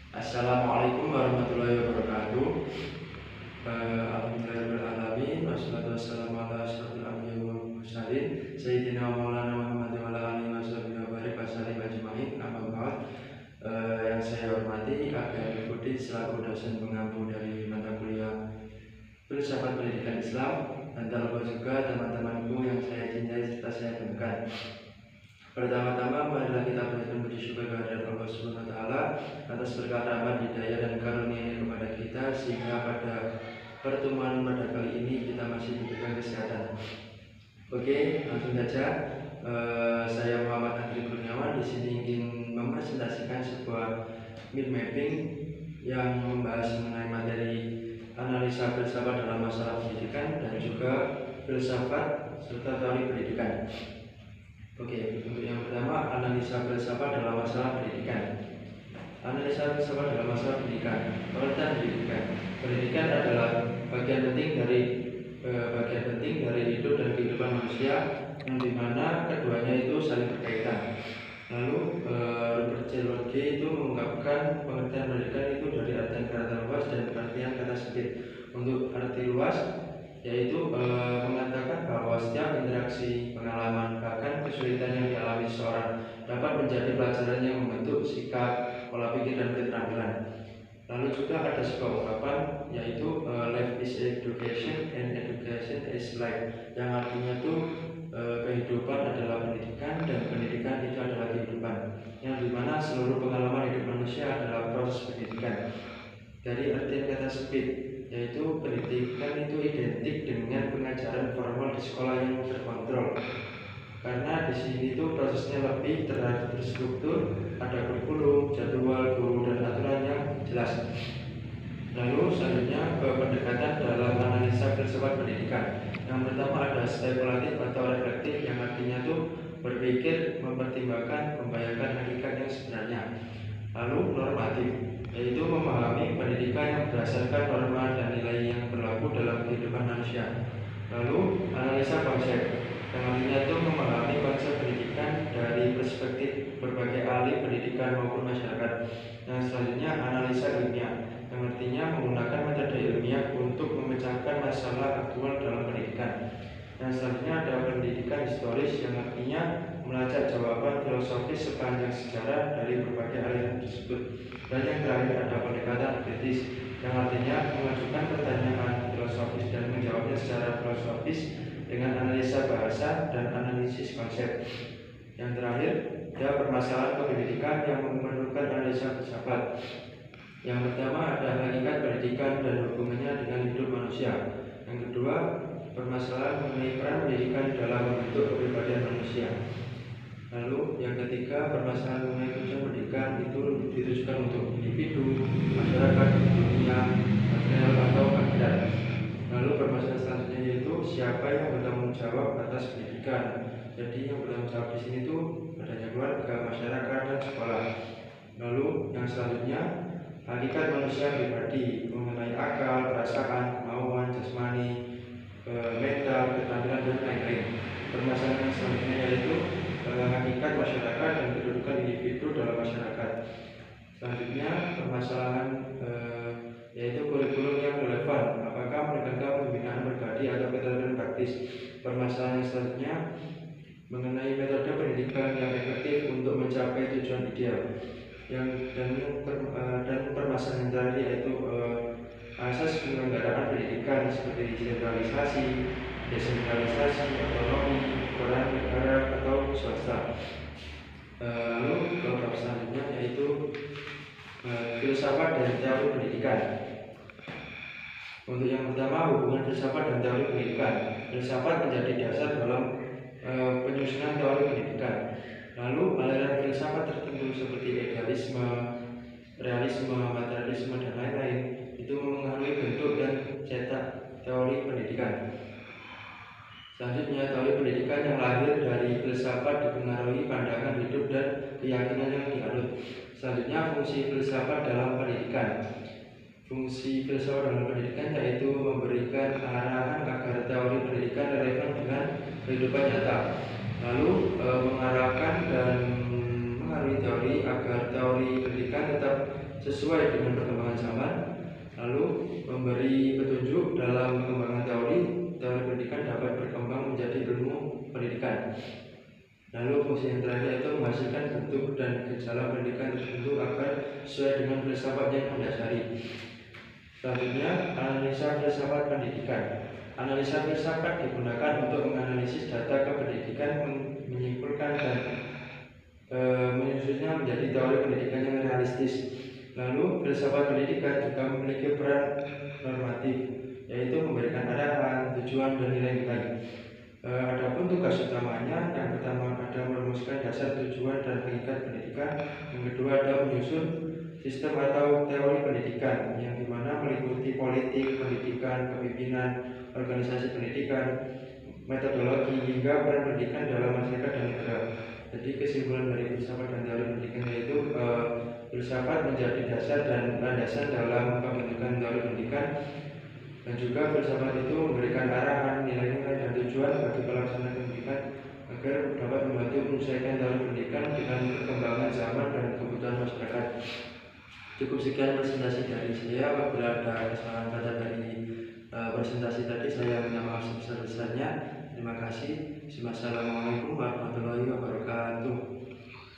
Assalamualaikum warahmatullahi wabarakatuh. Alhamdulillahirrahmanirrahim. Wassalatu wassalamu ala asyrofil anbiya'i wal mursalin Sayyidina wa maulana Muhammad wa ala alihi wa sahbihi wa barik wa sallim ajma'in. Amma ba'd. Yang saya hormati Akh Budi selaku dosen pengampu dari mata kuliah Filsafat Pendidikan Islam, dan terlebih juga teman-temanku yang saya cintai serta saya banggakan. Pertama-tama marilah kita panjatkan puji syukur kehadirat Allah Subhanahu wa taala atas berkat rahmat, hidayah dan karunia kepada kita sehingga pada pertemuan pada kali ini kita masih diberikan kesehatan. Oke, langsung saja. Saya Muhammad Andri Kurniawan di sini ingin mempresentasikan sebuah mind mapping yang membahas mengenai materi analisa filsafat dalam masalah pendidikan dan juga filsafat serta teori pendidikan. Oke, untuk yang pertama, analisa filsafat dalam masalah pendidikan. Analisa filsafat dalam masalah pendidikan. Pengertian pendidikan. Pendidikan adalah bagian penting dari hidup dan kehidupan manusia, yang dimana keduanya itu saling berkaitan. Lalu Robert J. Lodge itu mengungkapkan pengertian pendidikan itu dari artian kata luas dan artian kata sempit. Untuk arti luas yaitu mengatakan bahwa setiap interaksi, pengalaman, bahkan kesulitan yang dialami seseorang dapat menjadi pelajaran yang membentuk sikap, pola pikir, dan keterampilan. Lalu juga ada sebuah ungkapan yaitu life is education and education is life, yang artinya itu kehidupan adalah pendidikan dan pendidikan itu adalah kehidupan, yang dimana seluruh pengalaman hidup manusia adalah proses pendidikan. Dari artian kata sempit, yaitu pendidikan itu identik dengan pengajaran formal di sekolah yang terkontrol, karena di sini itu prosesnya lebih terstruktur, ada kurikulum, jadwal, guru, dan aturan yang jelas. Lalu selanjutnya pendekatan dalam analisa filsafat pendidikan. Yang pertama ada spekulatif atau reflektif, yang artinya itu berpikir, mempertimbangkan, membayangkan hakikat yang sebenarnya. Lalu normatif, yaitu memahami pendidikan yang berdasarkan norma dan nilai yang berlaku dalam kehidupan manusia. Lalu analisa konsep, yang artinya itu memahami konsep pendidikan dari perspektif berbagai ahli pendidikan maupun masyarakat. Yang selanjutnya analisa ilmiah, yang artinya menggunakan metode ilmiah untuk memecahkan masalah aktual dalam pendidikan. Yang selanjutnya ada pendidikan historis, yang artinya melacak jawaban filosofis sepanjang sejarah dari berbagai aliran tersebut. Dan yang terakhir ada pendekatan kritis, yang artinya mengajukan pertanyaan filosofis dan menjawabnya secara filosofis dengan analisa bahasa dan analisis konsep. Yang terakhir ada permasalahan pendidikan yang memerlukan analisa filsafat. Yang pertama ada hakikat pendidikan dan hubungannya dengan hidup manusia. Yang kedua, permasalahan mengenai peran pendidikan dalam membentuk kepribadian manusia. Lalu yang ketiga, permasalahan mengenai tujuan pendidikan itu ditujukan untuk individu, masyarakat, dunia, material atau akhirat. Lalu permasalahan selanjutnya yaitu siapa yang bertanggung jawab atas pendidikan. Jadi yang bertanggung jawab di sini itu adanya keluarga, masyarakat, dan sekolah. Lalu yang selanjutnya hakikat manusia pribadi mengenai akal, perasaan, kemauan, jasmani, mental, keterampilan, dan lain-lain. Permasalahan yang selanjutnya yaitu hakikat masyarakat dan kedudukan individu dalam masyarakat. Selanjutnya permasalahan yaitu kurikulum yang relevan, apakah menekankan pembinaan pribadi atau keterampilan praktis. Permasalahan yang selanjutnya mengenai metode pendidikan yang efektif untuk mencapai tujuan ideal. Dan permasalahan yang terakhir yaitu asas penyelenggaraan pendidikan seperti sentralisasi, desentralisasi, otonomi, peran negara atau swasta. Lalu bab selanjutnya yaitu filsafat dan teori pendidikan. Untuk yang pertama, hubungan filsafat dan teori pendidikan. Filsafat menjadi dasar dalam penyusunan teori pendidikan. Lalu aliran filsafat tertentu seperti idealisme, realisme, materialisme, dan lain-lain itu mempengaruhi bentuk dan cetak teori pendidikan. Selanjutnya, teori pendidikan yang lahir dari filsafat dipengaruhi pandangan hidup dan keyakinan yang dianut. Selanjutnya, fungsi filsafat dalam pendidikan. Fungsi filsafat dalam pendidikan yaitu memberikan arahan agar teori pendidikan relevan dengan kehidupan nyata. Lalu mengarahkan dan mempengaruhi teori agar teori pendidikan tetap sesuai dengan perkembangan zaman, lalu memberi petunjuk dalam pengembangan teori pendidikan dapat berkembang menjadi ilmu pendidikan. Lalu fungsi yang terakhir itu menghasilkan bentuk dan gejala pendidikan tertentu agar sesuai dengan filsafat yang mendasari. Selanjutnya, analisa filsafat pendidikan. Analisa filsafat digunakan untuk menganalisis data kependidikan, menyimpulkan dan menyusunnya menjadi teori pendidikan yang realistis. Lalu, filsafat pendidikan juga memiliki peran normatif, yaitu memberikan arahan, tujuan, dan nilai-nilai. Adapun tugas utamanya, yang pertama ada merumuskan dasar tujuan dan hakikat pendidikan, yang kedua ada menyusun sistem atau teori pendidikan, yang dimana meliputi politik, pendidikan, kepemimpinan, organisasi pendidikan, metodologi, hingga peran pendidikan dalam masyarakat dan negara. Jadi kesimpulan dari filsafat dan teori pendidikan yaitu filsafat menjadi dasar dan landasan dalam pembentukan teori pendidikan, dan juga filsafat itu memberikan arahan, nilai-nilai, dan tujuan bagi pelaksana pendidikan agar dapat membantu menyelesaikan teori pendidikan dengan perkembangan zaman dan kebutuhan masyarakat. Cukup sekian presentasi dari saya. Apabila ada kesalahan kata dari presentasi tadi, saya minta maaf sebesar-besarnya. Terima kasih. Wassalamualaikum warahmatullahi wabarakatuh.